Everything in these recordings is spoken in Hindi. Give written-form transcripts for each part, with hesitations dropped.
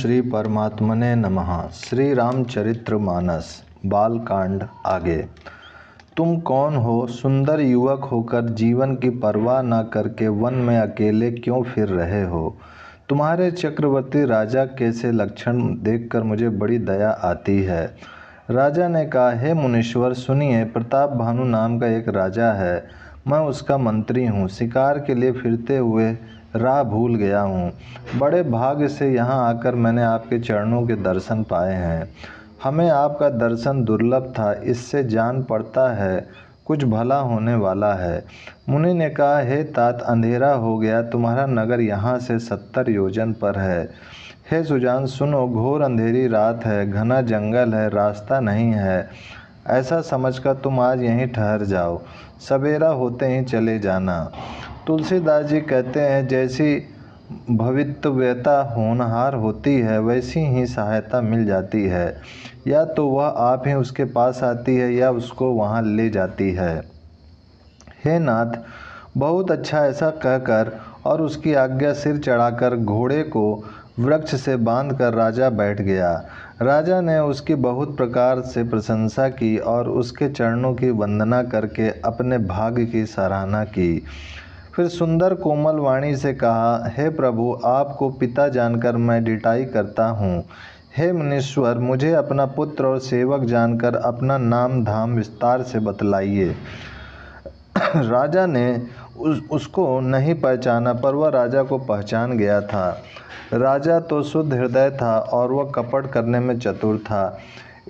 श्री परमात्मने नमः। श्री रामचरितमानस बालकांड आगे। तुम कौन हो? सुंदर युवक होकर जीवन की परवाह न करके वन में अकेले क्यों फिर रहे हो? तुम्हारे चक्रवर्ती राजा कैसे लक्षण देखकर मुझे बड़ी दया आती है। राजा ने कहा, हे मुनीश्वर सुनिए, प्रताप भानु नाम का एक राजा है। मैं उसका मंत्री हूँ। शिकार के लिए फिरते हुए राह भूल गया हूँ। बड़े भाग्य से यहाँ आकर मैंने आपके चरणों के दर्शन पाए हैं। हमें आपका दर्शन दुर्लभ था, इससे जान पड़ता है कुछ भला होने वाला है। मुनि ने कहा, हे तात, अंधेरा हो गया, तुम्हारा नगर यहाँ से 70 योजन पर है। हे सुजान सुनो, घोर अंधेरी रात है, घना जंगल है, रास्ता नहीं है। ऐसा समझकर तुम आज यहीं ठहर जाओ, सवेरा होते ही चले जाना। तुलसीदास जी कहते हैं, जैसी भवितव्यता होनहार होती है वैसी ही सहायता मिल जाती है। या तो वह आप ही उसके पास आती है या उसको वहाँ ले जाती है। हे नाथ, बहुत अच्छा। ऐसा कहकर और उसकी आज्ञा सिर चढ़ाकर घोड़े को वृक्ष से बांधकर राजा बैठ गया। राजा ने उसकी बहुत प्रकार से प्रशंसा की और उसके चरणों की वंदना करके अपने भाग्य की सराहना की। फिर सुंदर कोमल वाणी से कहा, हे प्रभु, आपको पिता जानकर मैं डिटाई करता हूँ। हे मुनीश्वर, मुझे अपना पुत्र और सेवक जानकर अपना नाम धाम विस्तार से बतलाइए। राजा ने उसको नहीं पहचाना, पर वह राजा को पहचान गया था। राजा तो शुद्ध हृदय था और वह कपट करने में चतुर था।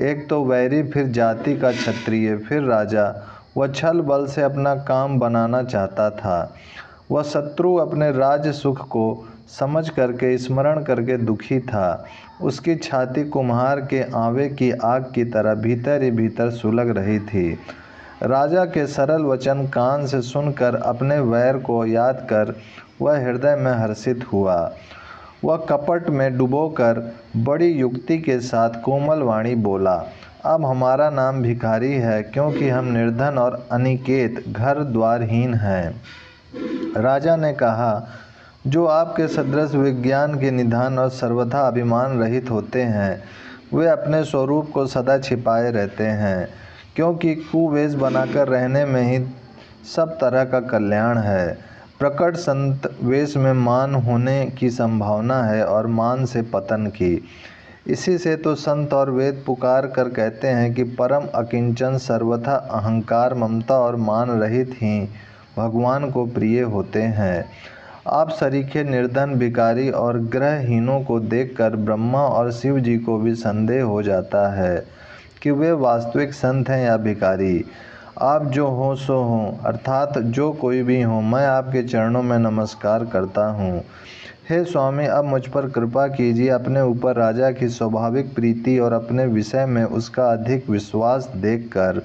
एक तो वैरी, फिर जाति का क्षत्रिय, फिर राजा। वह छल बल से अपना काम बनाना चाहता था। वह शत्रु अपने राज्य सुख को समझ करके स्मरण करके दुखी था। उसकी छाती कुम्हार के आंवे की आग की तरह भीतर ही भीतर सुलग रही थी। राजा के सरल वचन कान से सुनकर अपने वैर को याद कर वह हृदय में हर्षित हुआ। वह कपट में डुबोकर बड़ी युक्ति के साथ कोमल वाणी बोला, अब हमारा नाम भिखारी है, क्योंकि हम निर्धन और अनिकेत घर द्वारहीन हैं। राजा ने कहा, जो आपके सदृश विज्ञान के निधान और सर्वथा अभिमान रहित होते हैं, वे अपने स्वरूप को सदा छिपाए रहते हैं, क्योंकि कुवेश बनाकर रहने में ही सब तरह का कल्याण है। प्रकट संत वेश में मान होने की संभावना है और मान से पतन की। इसी से तो संत और वेद पुकार कर कहते हैं कि परम अकिंचन सर्वथा अहंकार, ममता और मान रहित ही भगवान को प्रिय होते हैं। आप सरीखे निर्धन, भिखारी और ग्रहहीनों को देखकर ब्रह्मा और शिव जी को भी संदेह हो जाता है कि वे वास्तविक संत हैं या भिखारी। आप जो हो सो हो, अर्थात जो कोई भी हो, मैं आपके चरणों में नमस्कार करता हूँ। हे स्वामी, अब मुझ पर कृपा कीजिए। अपने ऊपर राजा की स्वाभाविक प्रीति और अपने विषय में उसका अधिक विश्वास देखकर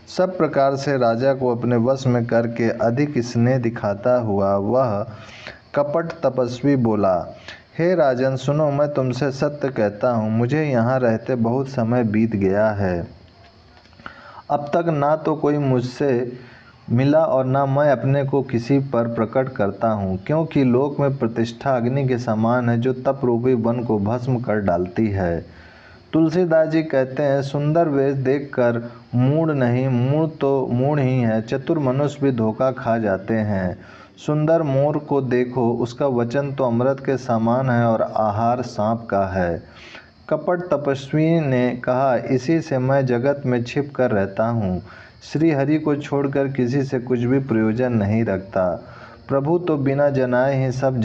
सब प्रकार से राजा को अपने वश में करके अधिक स्नेह दिखाता हुआ वह कपट तपस्वी बोला, हे राजन सुनो, मैं तुमसे सत्य कहता हूँ, मुझे यहाँ रहते बहुत समय बीत गया है। अब तक ना तो कोई मुझसे मिला और ना मैं अपने को किसी पर प्रकट करता हूँ, क्योंकि लोक में प्रतिष्ठा अग्नि के समान है जो तप रूपी वन को भस्म कर डालती है। तुलसीदास जी कहते हैं, सुंदर वेश देखकर मूढ़ नहीं, मूढ़ तो मूढ़ ही है, चतुर मनुष्य भी धोखा खा जाते हैं। सुंदर मोर को देखो, उसका वचन तो अमृत के समान है और आहार सांप का है। कपट तपस्वी ने कहा, इसी से मैं जगत में छिप कर रहता हूँ। श्री हरि को छोड़कर किसी से कुछ भी प्रयोजन नहीं रखता। प्रभु तो बिना जनाए ही सब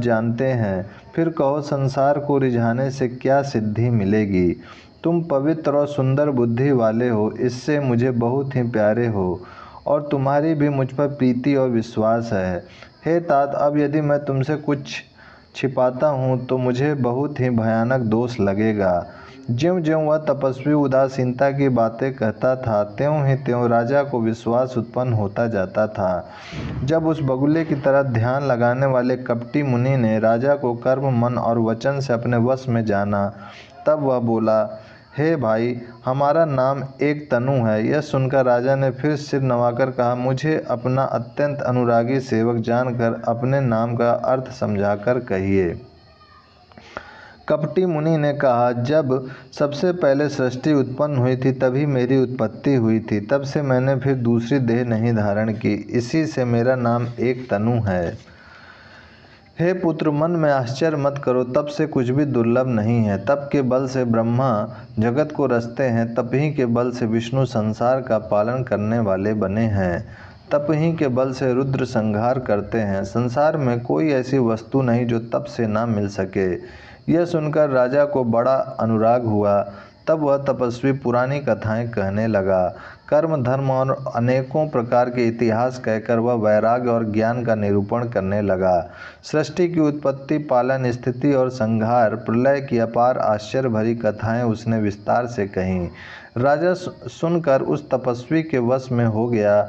जानते हैं। फिर कहो, संसार को रिझाने से क्या सिद्धि मिलेगी? तुम पवित्र और सुंदर बुद्धि वाले हो, इससे मुझे बहुत ही प्यारे हो और तुम्हारी भी मुझ पर प्रीति और विश्वास है। हे तात, अब यदि मैं तुमसे कुछ छिपाता हूँ तो मुझे बहुत ही भयानक दोष लगेगा। ज्यों-ज्यों वह तपस्वी उदासीनता की बातें कहता था, त्यों ही त्यों राजा को विश्वास उत्पन्न होता जाता था। जब उस बगुले की तरह ध्यान लगाने वाले कपटी मुनि ने राजा को कर्म, मन और वचन से अपने वश में जाना, तब वह बोला, हे भाई, हमारा नाम एक तनु है। यह सुनकर राजा ने फिर सिर नवाकर कहा, मुझे अपना अत्यंत अनुरागी सेवक जानकर अपने नाम का अर्थ समझाकर कहिए। कपटी मुनि ने कहा, जब सबसे पहले सृष्टि उत्पन्न हुई थी तभी मेरी उत्पत्ति हुई थी। तब से मैंने फिर दूसरी देह नहीं धारण की। इसी से मेरा नाम एक तनु है। हे पुत्र, मन में आश्चर्य मत करो, तप से कुछ भी दुर्लभ नहीं है। तप के बल से ब्रह्मा जगत को रचते हैं, तप ही के बल से विष्णु संसार का पालन करने वाले बने हैं, तप ही के बल से रुद्र संहार करते हैं। संसार में कोई ऐसी वस्तु नहीं जो तप से ना मिल सके। यह सुनकर राजा को बड़ा अनुराग हुआ। तब वह तपस्वी पुरानी कथाएं कहने लगा। कर्म, धर्म और अनेकों प्रकार के इतिहास कहकर वह वैराग्य और ज्ञान का निरूपण करने लगा। सृष्टि की उत्पत्ति, पालन, स्थिति और संहार, प्रलय की अपार आश्चर्य भरी कथाएं उसने विस्तार से कहीं। राजा सुनकर उस तपस्वी के वश में हो गया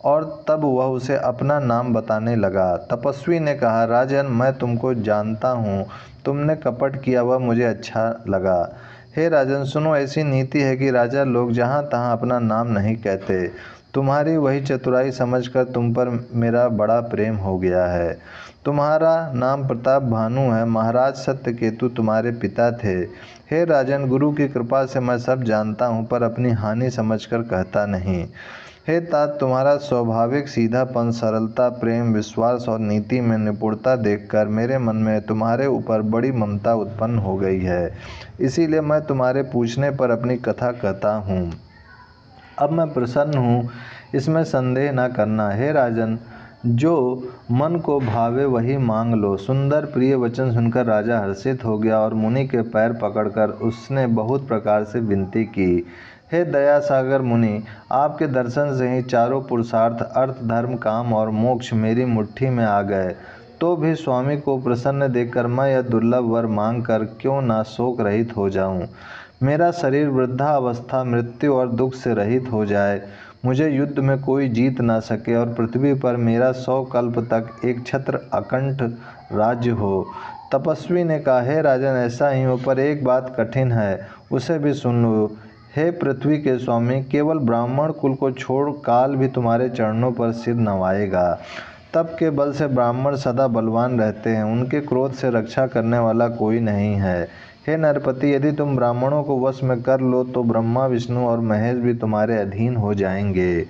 और तब वह उसे अपना नाम बताने लगा। तपस्वी ने कहा, राजन, मैं तुमको जानता हूँ, तुमने कपट किया वह मुझे अच्छा लगा। हे राजन, सुनो, ऐसी नीति है कि राजा लोग जहाँ तहाँ अपना नाम नहीं कहते। तुम्हारी वही चतुराई समझकर तुम पर मेरा बड़ा प्रेम हो गया है। तुम्हारा नाम प्रताप भानु है। महाराज सत्यकेतु तुम्हारे पिता थे। हे राजन, गुरु की कृपा से मैं सब जानता हूँ, पर अपनी हानि समझकर कहता नहीं। हे तात, तुम्हारा स्वाभाविक सीधापन, सरलता, प्रेम, विश्वास और नीति में निपुणता देखकर मेरे मन में तुम्हारे ऊपर बड़ी ममता उत्पन्न हो गई है। इसीलिए मैं तुम्हारे पूछने पर अपनी कथा कहता हूँ। अब मैं प्रसन्न हूँ, इसमें संदेह न करना। हे राजन, जो मन को भावे वही मांग लो। सुंदर प्रिय वचन सुनकर राजा हर्षित हो गया और मुनि के पैर पकड़कर उसने बहुत प्रकार से विनती की। हे दया सागर मुनि, आपके दर्शन से ही चारों पुरुषार्थ, अर्थ, धर्म, काम और मोक्ष मेरी मुट्ठी में आ गए। तो भी स्वामी को प्रसन्न देखकर मैं यह दुर्लभ वर मांग कर क्यों ना शोक रहित हो जाऊं। मेरा शरीर वृद्धावस्था, मृत्यु और दुख से रहित हो जाए, मुझे युद्ध में कोई जीत ना सके और पृथ्वी पर मेरा 100 कल्प तक एक छत्र अकंठ राज्य हो। तपस्वी ने कहा, हे राजन, ऐसा ही हो, पर एक बात कठिन है, उसे भी सुन लो। हे पृथ्वी के स्वामी, केवल ब्राह्मण कुल को छोड़ काल भी तुम्हारे चरणों पर सिर नवाएगा। तप के बल से ब्राह्मण सदा बलवान रहते हैं, उनके क्रोध से रक्षा करने वाला कोई नहीं है। हे नरपति, यदि तुम ब्राह्मणों को वश में कर लो तो ब्रह्मा, विष्णु और महेश भी तुम्हारे अधीन हो जाएंगे।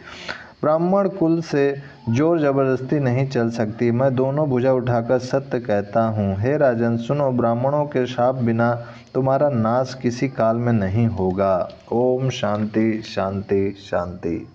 ब्राह्मण कुल से जोर जबरदस्ती नहीं चल सकती। मैं दोनों भुजा उठाकर सत्य कहता हूँ। हे राजन, सुनो, ब्राह्मणों के शाप बिना तुम्हारा नाश किसी काल में नहीं होगा। ओम शांति शांति शांति।